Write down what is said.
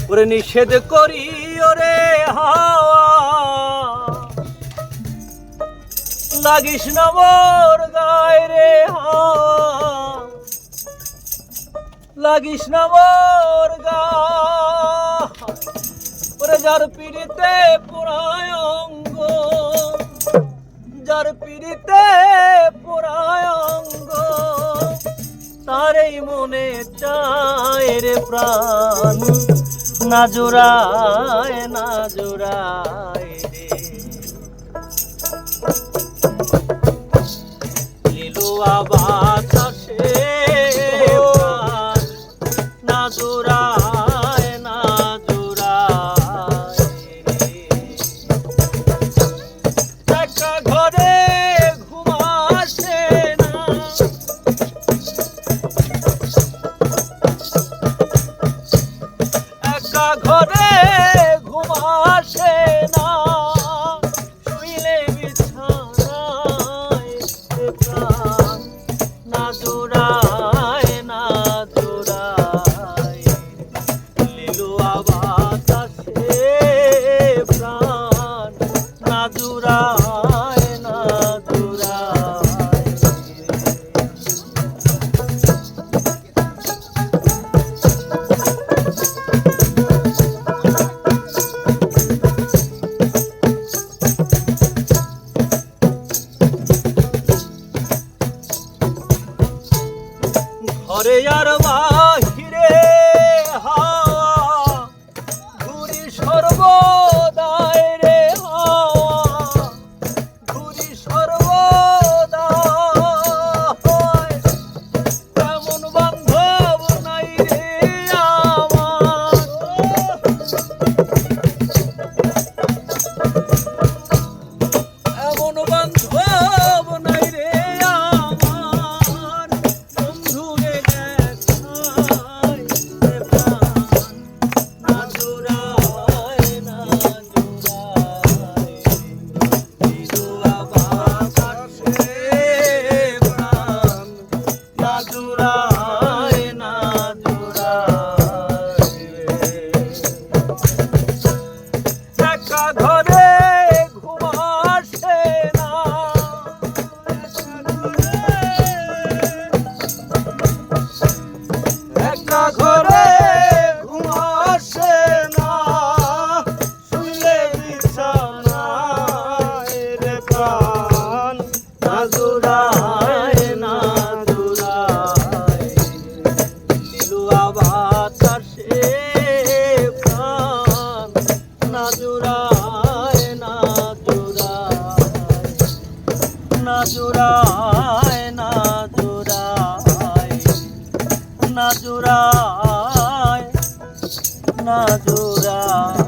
ওরে নিষেধ করি ওরে হাওয়া, লাগিস না মোর গায়ে রে হাওয়া, লাগিস না মোর গায়ে। ওরে যার পিড়িতে পোড়ায় অঙ্গ, যার পিড়িতে পোড়ায় অঙ্গ, তারই মনে চায় রে প্রাণ, না জোড়ায় না জোড়ায় রে। লিলুয়া বাতাসে প্রাণ, না জোড়ায় না জোড়ায় রে। একা ঘরে ঘুম আসে না, একা ঘরে ঘুম আসে না, শুইলে বিছানায় প্রাণ, না জোড়ায় না জোড়ায়। লিলুয়া বাতাসে প্রাণ, না জোড়ায় না জোড়ায়। ঘরে আর বাহিরে হাওয়া, ঘুরি সর্বদাই রে হাওয়া, ঘুরি সর্বদাই। তেমন বান্ধব নাই রে আমার, এমন বান্ধব নাই রে আমার, বন্ধু রে দেখাই রে প্রাণ, না জোড়ায় না জোড়ায়। লিলুয়া বাতাসে প্রাণ, না জোড়ায় না জোড়ায়। একা ঘরে ঘুম আসে না, একা ঘরে ঘুম আসে না, শুইলে বিছানায় রে প্রাণ, না জোড়ায় না জোড়ায়। লিলুয়া বাতাসে প্রাণ, না জোড়ায় না জোড়ায়, না জোড়ায় না জোড়ায়, না জোড়ায় না জোড়ায়।